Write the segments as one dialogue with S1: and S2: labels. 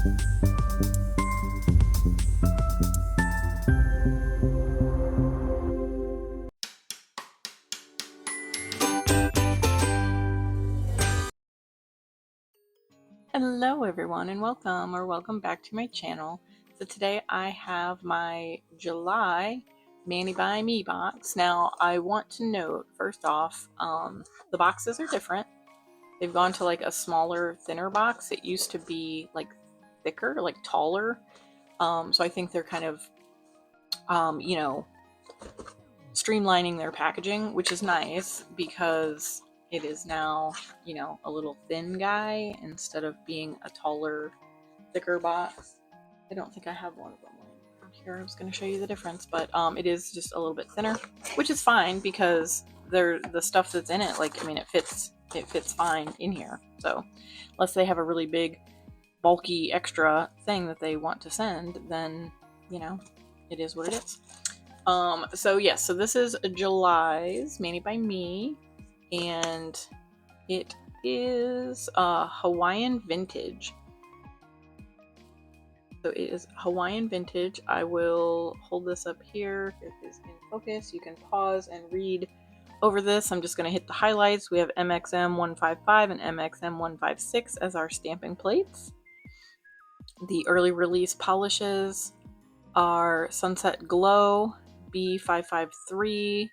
S1: Hello everyone and welcome back to my channel. So today I have my July Mani by Me box. Now I want to note first off, the boxes are different. They've gone to like a smaller, thinner box. It used to be like thicker, like taller. So I think they're kind of, streamlining their packaging, which is nice because it is now, a little thin guy instead of being a taller, thicker box. I don't think I have one of them here. I was going to show you the difference, but it is just a little bit thinner, which is fine because the stuff that's in it, it fits fine in here. So unless they have a really big, bulky extra thing that they want to send, then it is what it is. So this is July's Mani by Me, and it is Hawaiian vintage. So it is Hawaiian vintage. I will hold this up here. It is in focus. You can pause and read over this. I'm just going to hit the highlights. We have MXM 155 and MXM 156 as our stamping plates. The early release polishes are Sunset Glow, B553,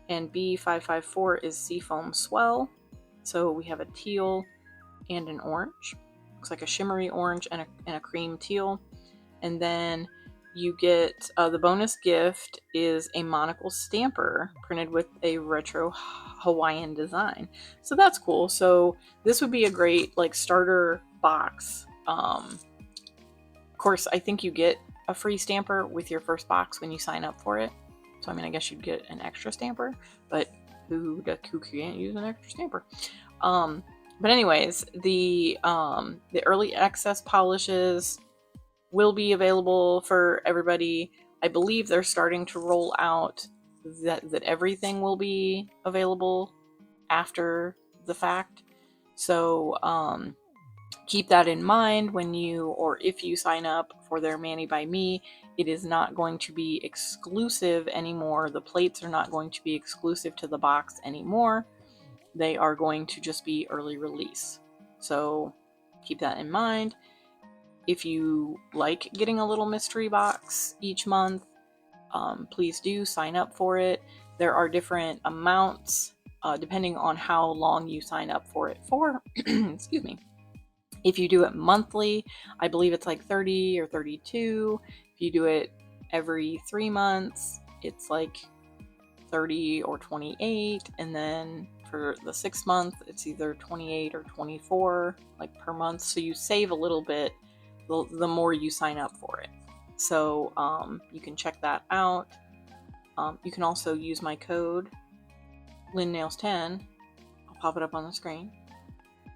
S1: and B554 is Seafoam Swell. So we have a teal and an orange. Looks like a shimmery orange and a cream teal. And then you get the bonus gift is a monocle stamper printed with a retro Hawaiian design. So that's cool. So this would be a great starter box. Of course, I think you get a free stamper with your first box when you sign up for it. So I guess you'd get an extra stamper, but who can't use an extra stamper? But anyways, the early access polishes will be available for everybody. I believe they're starting to roll out that everything will be available after the fact. So keep that in mind when if you sign up for their Mani by Me. It is not going to be exclusive anymore. The plates are not going to be exclusive to the box anymore. They are going to just be early release. So keep that in mind. If you like getting a little mystery box each month, please do sign up for it. There are different amounts depending on how long you sign up for it for. Excuse me. If you do it monthly, I believe it's like 30 or 32. If you do it every 3 months, it's like 30 or 28. And then for the 6 month, it's either 28 or 24 per month. So you save a little bit the more you sign up for it. So you can check that out. You can also use my code LynNails10. I'll pop it up on the screen.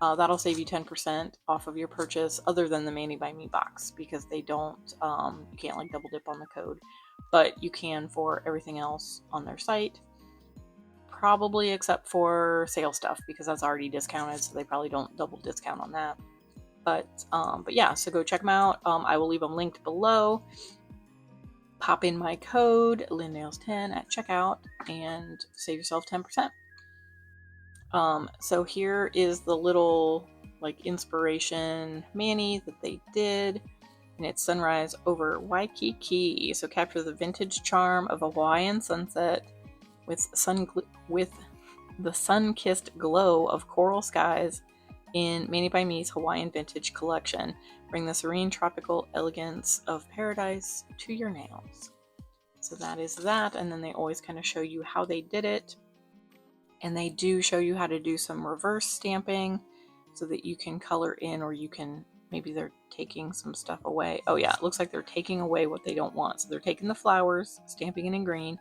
S1: That'll save you 10% off of your purchase, other than the Mani by Me box, because they don't, you can't double dip on the code, but you can for everything else on their site, probably except for sale stuff, because that's already discounted, so they probably don't double discount on that. But yeah, so go check them out. I will leave them linked below. Pop in my code LynNails10 at checkout and save yourself 10%. So here is the little inspiration Mani that they did, and it's sunrise over Waikiki. So capture the vintage charm of a Hawaiian sunset with the sun-kissed glow of coral skies in Mani by Me's Hawaiian vintage collection. Bring the serene tropical elegance of paradise to your nails. So that is that, and then they always kind of show you how they did it. And they do show you how to do some reverse stamping so that you can color in, or you can, maybe they're taking some stuff away. Oh yeah, it looks like they're taking away what they don't want. So they're taking the flowers, stamping it in green,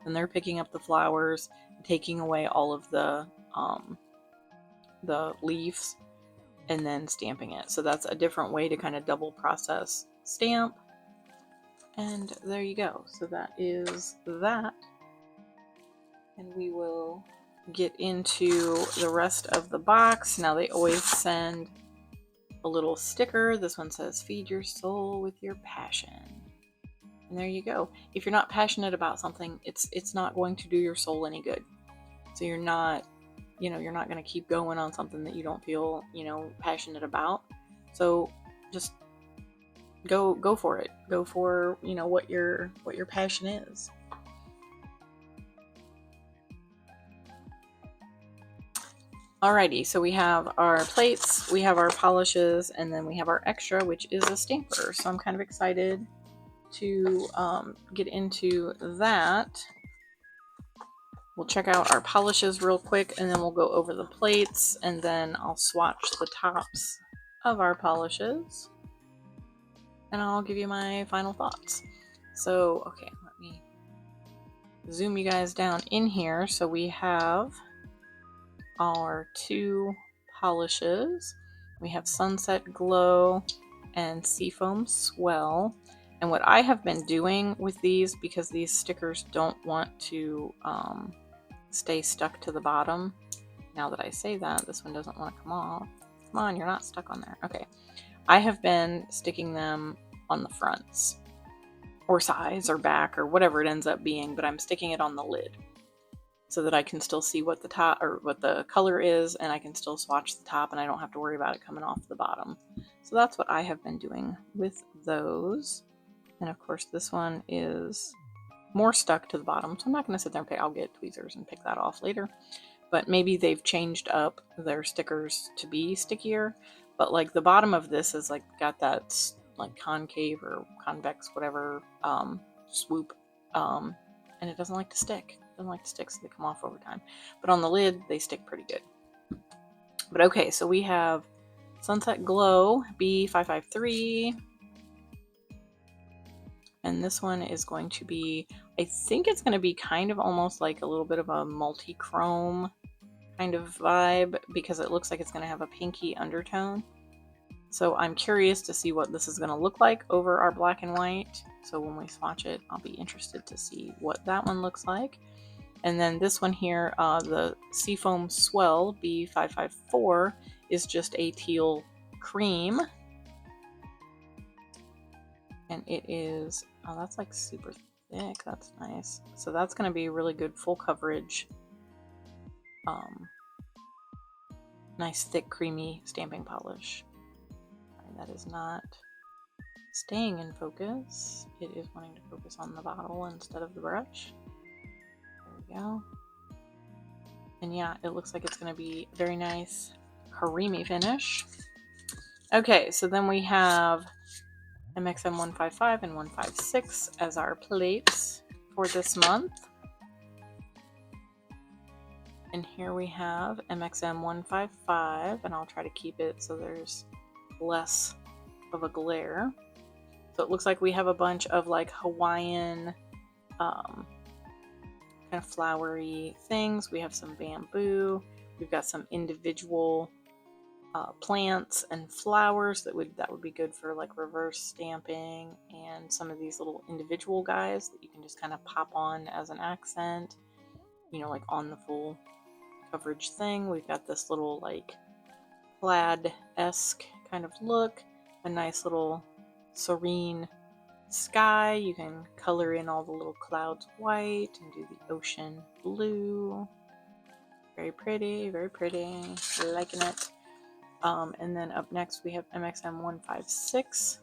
S1: then they're picking up the flowers, taking away all of the leaves, and then stamping it. So that's a different way to kind of double process stamp. And there you go. So that is that. And we will get into the rest of the box. Now they always send a little sticker. This one says, feed your soul with your passion. And there you go. If you're not passionate about something, it's not going to do your soul any good. So you're not, you're not going to keep going on something that you don't feel, passionate about. So just go for it. Go for, what your passion is. Alrighty, so we have our plates, we have our polishes, and then we have our extra, which is a stamper. So I'm kind of excited to get into that. We'll check out our polishes real quick, and then we'll go over the plates, and then I'll swatch the tops of our polishes, and I'll give you my final thoughts. So, okay, let me zoom you guys down in here. So we have our two polishes. We have Sunset Glow and Seafoam Swell. And what I have been doing with these, because these stickers don't want to stay stuck to the bottom. Now that I say that, this one doesn't want to come off. Come on, you're not stuck on there. Okay. I have been sticking them on the fronts, or sides, or back, or whatever it ends up being, but I'm sticking it on the lid, so that I can still see what the top or what the color is, and I can still swatch the top, and I don't have to worry about it coming off the bottom. So that's what I have been doing with those. And of course this one is more stuck to the bottom, so I'm not going to sit there and I'll get tweezers and pick that off later. But maybe they've changed up their stickers to be stickier. But like the bottom of this is like got that like concave or convex, whatever, swoop, and it doesn't like to stick. Doesn't like to stick, so they come off over time. But on the lid, they stick pretty good. But okay, so we have Sunset Glow B553. And this one is going to be, I think it's going to be kind of almost like a little bit of a multi-chrome kind of vibe, because it looks like it's going to have a pinky undertone. So I'm curious to see what this is going to look like over our black and white. So when we swatch it, I'll be interested to see what that one looks like. And then this one here, the Seafoam Swell B554, is just a teal cream. And it is, oh, that's like super thick. That's nice. So that's going to be really good full coverage. Nice thick creamy stamping polish. Right, that is not staying in focus. It is wanting to focus on the bottle instead of the brush. There we go. And yeah, it looks like it's going to be a very nice creamy finish. Okay, so then we have MXM 155 and 156 as our plates for this month. And here we have MXM 155, and I'll try to keep it so there's less of a glare. So it looks like we have a bunch of like Hawaiian kind of flowery things. We have some bamboo. We've got some individual plants and flowers that would be good for like reverse stamping, and some of these little individual guys that you can just kind of pop on as an accent, like on the full coverage thing. We've got this little like plaid-esque kind of look, a nice little serene sky. You can color in all the little clouds white and do the ocean blue. Very pretty, very pretty. Liking it. And then up next we have MXM 156.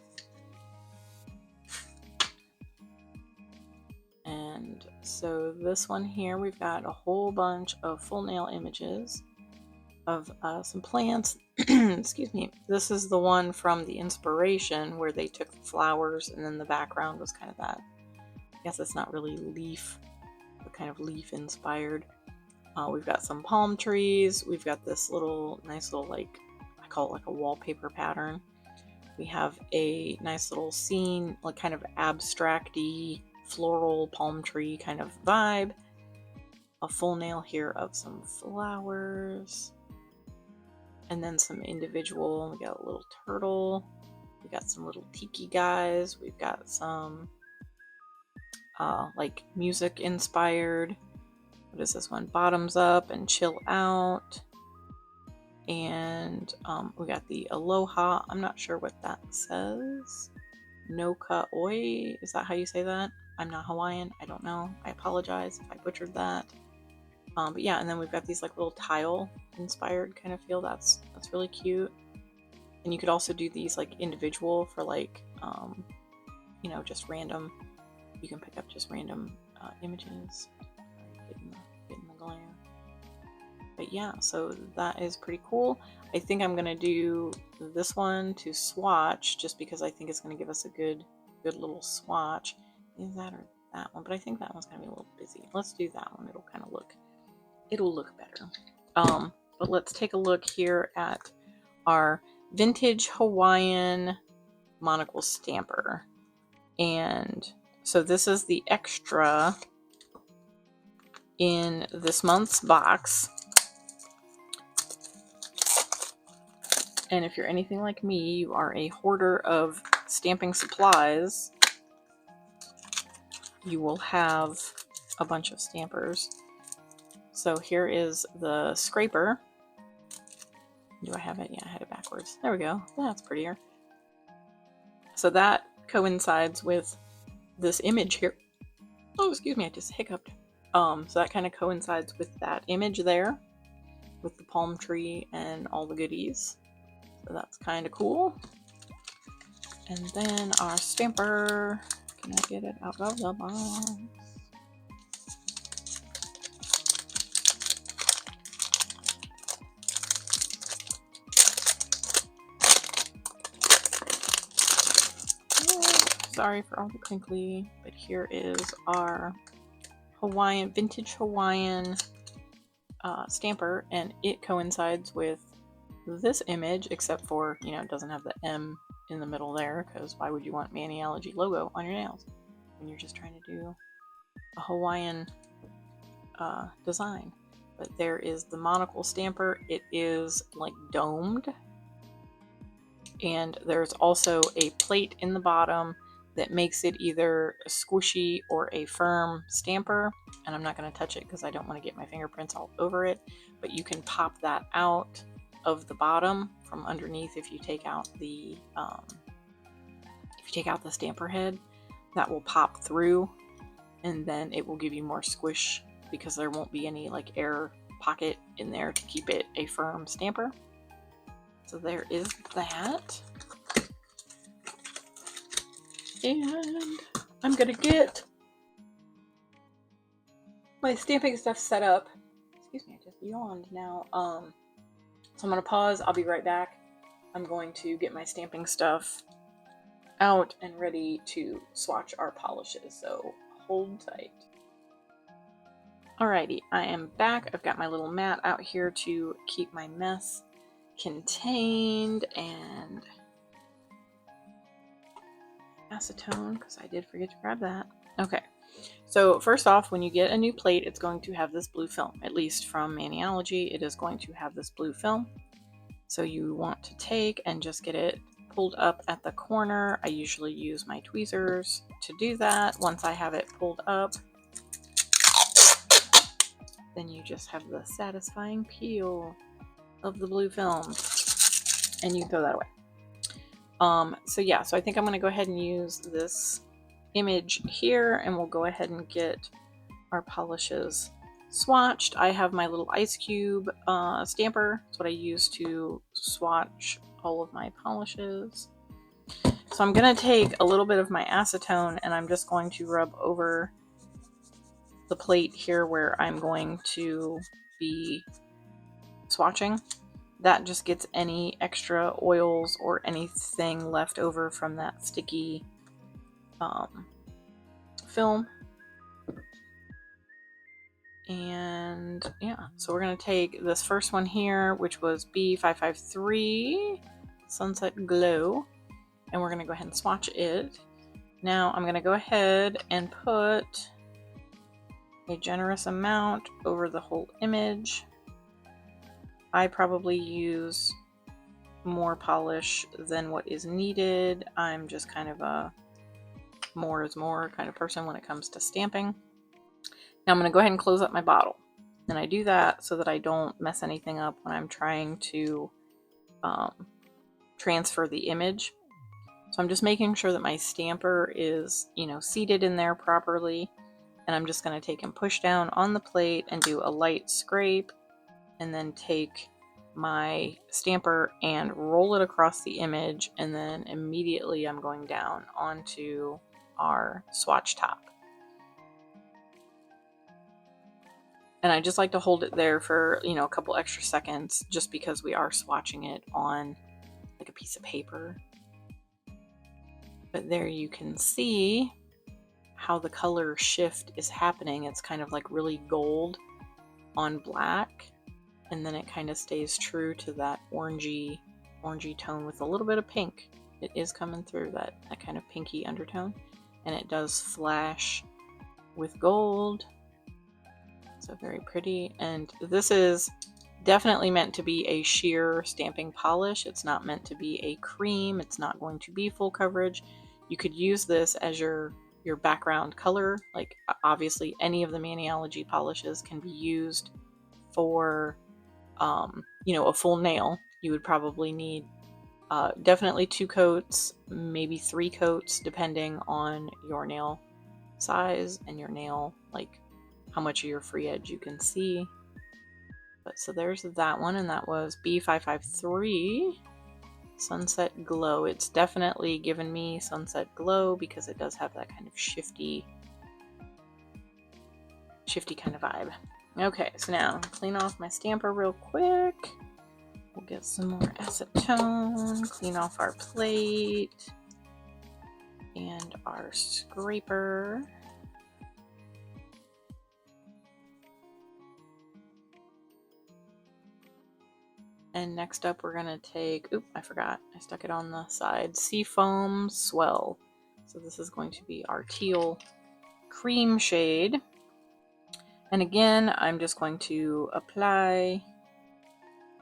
S1: And so this one here, we've got a whole bunch of full nail images of some plants. Excuse me. This is the one from the inspiration where they took the flowers and then the background was kind of that. I guess it's not really leaf, but kind of leaf inspired. We've got some palm trees. We've got this nice little like, I call it like a wallpaper pattern. We have a nice little scene, like kind of abstract-y floral palm tree kind of vibe. A full nail here of some flowers. And then some individual, we got a little turtle. We got some little tiki guys. We've got some like music inspired. What is this one? Bottoms Up and Chill Out. And we got the Aloha. I'm not sure what that says. Noka Oi. Is that how you say that? I'm not Hawaiian. I don't know. I apologize if I butchered that. But yeah, and then we've got these like little tile inspired kind of feel. That's really cute. And you could also do these like individual for like, you know, just random. You can pick up just random images. Getting the glare. But yeah, so that is pretty cool. I think I'm gonna do this one to swatch just because I think it's gonna give us a good little swatch. Is that or that one? But I think that one's gonna be a little busy. Let's do that one. It'll look better. But let's take a look here at our vintage Hawaiian monocle stamper. And so this is the extra in this month's box. And if you're anything like me, you are a hoarder of stamping supplies, you will have a bunch of stampers. So here is the scraper. Do I have it? Yeah, I had it backwards. There we go. That's prettier. So that coincides with this image here. Oh, excuse me, I just hiccuped. So that kind of coincides with that image there, with the palm tree and all the goodies. So that's kind of cool. And then our stamper. Can I get it out of the box? Sorry for all the crinkly, but here is our Hawaiian, vintage Hawaiian stamper, and it coincides with this image, except for, you know, it doesn't have the M in the middle there, because why would you want Maniology logo on your nails when you're just trying to do a Hawaiian design? But there is the monocle stamper. It is like domed, and there's also a plate in the bottom that makes it either a squishy or a firm stamper. And I'm not going to touch it because I don't want to get my fingerprints all over it, but you can pop that out of the bottom from underneath if you take out the stamper head. That will pop through, and then it will give you more squish because there won't be any like air pocket in there to keep it a firm stamper. So there is that. And I'm gonna get my stamping stuff set up. Excuse me, I just yawned now. So I'm gonna pause. I'll be right back. I'm going to get my stamping stuff out and ready to swatch our polishes. So hold tight. Alrighty, I am back. I've got my little mat out here to keep my mess contained, and acetone, because I did forget to grab that. Okay, so first off, when you get a new plate, it's going to have this blue film. At least from Maniology, it is going to have this blue film. So you want to take and just get it pulled up at the corner. I usually use my tweezers to do that. Once I have it pulled up, then you just have the satisfying peel of the blue film, and you can throw that away. So yeah, so I think I'm going to go ahead and use this image here, and we'll go ahead and get our polishes swatched. I have my little ice cube stamper. That's what I use to swatch all of my polishes. So I'm going to take a little bit of my acetone, and I'm just going to rub over the plate here where I'm going to be swatching. That just gets any extra oils or anything left over from that sticky film. And yeah, so we're going to take this first one here, which was B553 Sunset Glow, and we're going to go ahead and swatch it. Now I'm going to go ahead and put a generous amount over the whole image. I probably use more polish than what is needed. I'm just kind of a more is more kind of person when it comes to stamping. Now I'm going to go ahead and close up my bottle. And I do that so that I don't mess anything up when I'm trying to transfer the image. So I'm just making sure that my stamper is, you know, seated in there properly. And I'm just going to take and push down on the plate and do a light scrape, and then take my stamper and roll it across the image, and then immediately I'm going down onto our swatch top. And I just like to hold it there for, you know, a couple extra seconds, just because we are swatching it on like a piece of paper. But there you can see how the color shift is happening. It's kind of like really gold on black, and then it kind of stays true to that orangey tone with a little bit of pink. It is coming through that kind of pinky undertone, and it does flash with gold. So very pretty. And this is definitely meant to be a sheer stamping polish. It's not meant to be a cream. It's not going to be full coverage. You could use this as your background color. Like, obviously any of the Maniology polishes can be used for you know, a full nail. You would probably need definitely 2 coats, maybe 3 coats, depending on your nail size and your nail, like how much of your free edge you can see. But so there's that one, and that was B553 Sunset Glow. It's definitely given me Sunset Glow because it does have that kind of shifty kind of vibe. Okay, so now clean off my stamper real quick. We'll get some more acetone, clean off our plate and our scraper. And next up we're gonna take, oop, I forgot, I stuck it on the side, Seafoam Swell. So this is going to be our teal cream shade. And again, I'm just going to apply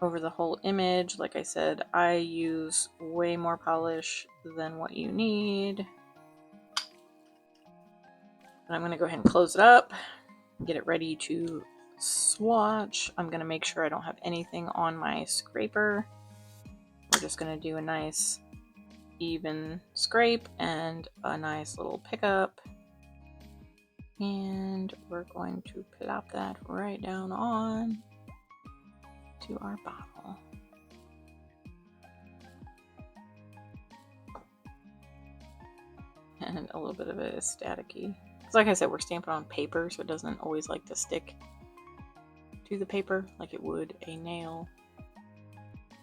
S1: over the whole image. Like I said, I use way more polish than what you need. And I'm going to go ahead and close it up, get it ready to swatch. I'm going to make sure I don't have anything on my scraper. We're just going to do a nice even scrape and a nice little pickup. And we're going to plop that right down on to our bottle. And a little bit of it is staticky. Because like I said, we're stamping on paper, so it doesn't always like to stick to the paper like it would a nail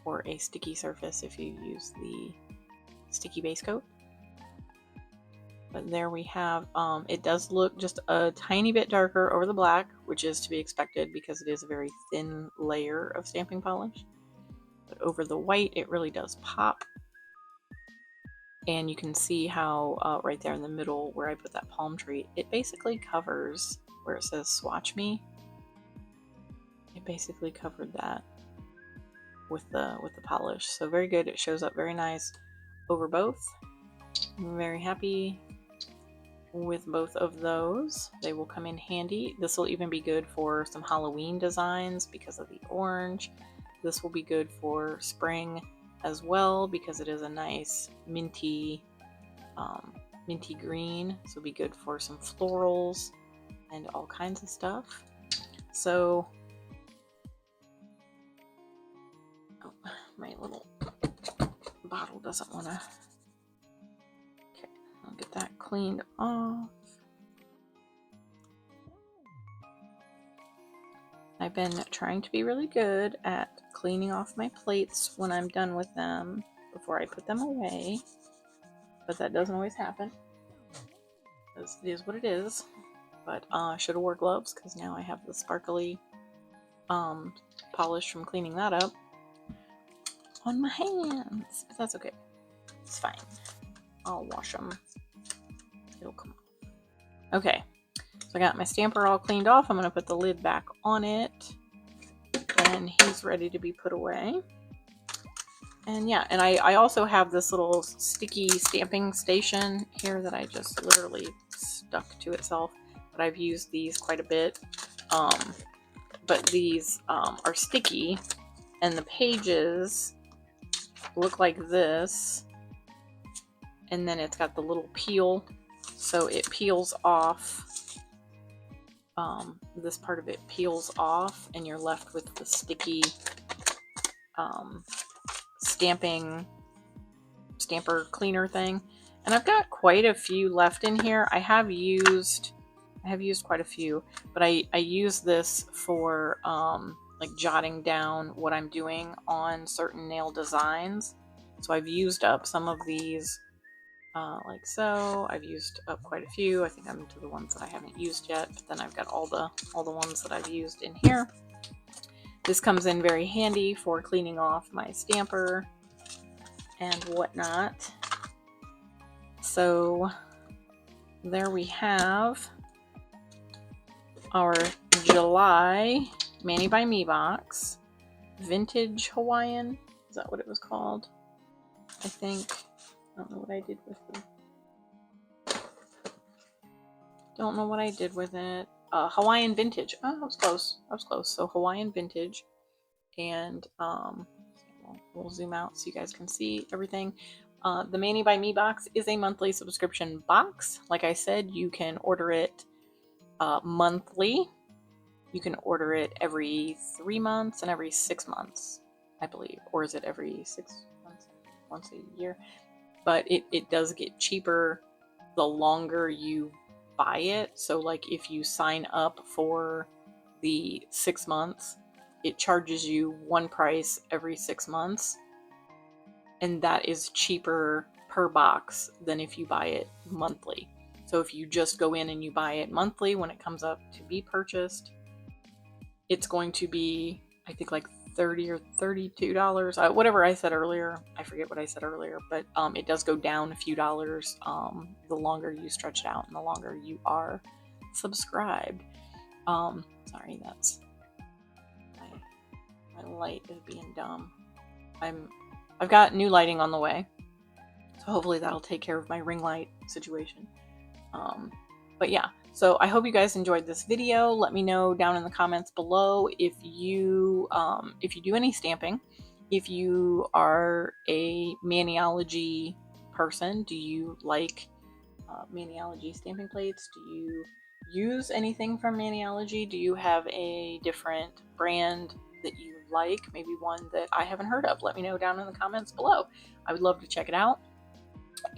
S1: or a sticky surface if you use the sticky base coat. But there we have, it does look just a tiny bit darker over the black, which is to be expected because it is a very thin layer of stamping polish. But over the white, it really does pop. And you can see how right there in the middle where I put that palm tree, it basically covers where it says swatch me. It basically covered that with the polish. So very good. It shows up very nice over both. I'm very happy with both of those. They will come in handy. This will even be good for some Halloween designs because of the orange. This will be good for spring as well because it is a nice minty green. So it'll be good for some florals and all kinds of stuff. So my little bottle doesn't want to. Okay, I'll get that cleaned off. I've been trying to be really good at cleaning off my plates when I'm done with them before I put them away, but that doesn't always happen. It is what it is. But I should have wore gloves because now I have the sparkly polish from cleaning that up on my hands. But that's okay. It's fine. I'll wash them. It'll come off. Okay. So I got my stamper all cleaned off. I'm going to put the lid back on it. And he's ready to be put away. And yeah, and I also have this little sticky stamping station here that I just literally stuck to itself. But I've used these quite a bit. but these are sticky, and the pages look like this, and then it's got the little peel, so it peels off. This part of it peels off, and you're left with the sticky stamper cleaner thing. And I've got quite a few left in here. I have used quite a few, but I use this for like jotting down what I'm doing on certain nail designs. So I've used up some of these like so. I've used up quite a few. I think I'm into the ones that I haven't used yet, but then I've got all the ones that I've used in here. This comes in very handy for cleaning off my stamper and whatnot. So there we have our July Mani by Me box. Vintage Hawaiian. Is that what it was called? I think. I don't know what I did with it. Don't know what I did with it. Hawaiian Vintage. Oh, I was close. I was close. So Hawaiian Vintage. And we'll zoom out so you guys can see everything. The Mani by Me box is a monthly subscription box. Like I said, you can order it monthly. You can order it every 3 months and every 6 months, I believe. Or is it every 6 months? Once a year? But it does get cheaper the longer you buy it. So like if you sign up for the 6 months, it charges you one price every 6 months. And that is cheaper per box than if you buy it monthly. So if you just go in and you buy it monthly, when it comes up to be purchased, it's going to be, I think, like $30 or $32. Whatever I said earlier. I forget what I said earlier, but it does go down a few dollars the longer you stretch it out and the longer you are subscribed. Sorry, that's my light is being dumb. I've got new lighting on the way, so hopefully that'll take care of my ring light situation. But yeah, so I hope you guys enjoyed this video. Let me know down in the comments below if you do any stamping, if you are a Maniology person. Do you like Maniology stamping plates? Do you use anything from Maniology? Do you have a different brand that you like? Maybe one that I haven't heard of? Let me know down in the comments below. I would love to check it out.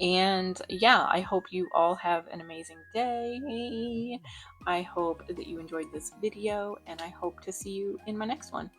S1: And yeah, I hope you all have an amazing day. I hope that you enjoyed this video, and I hope to see you in my next one.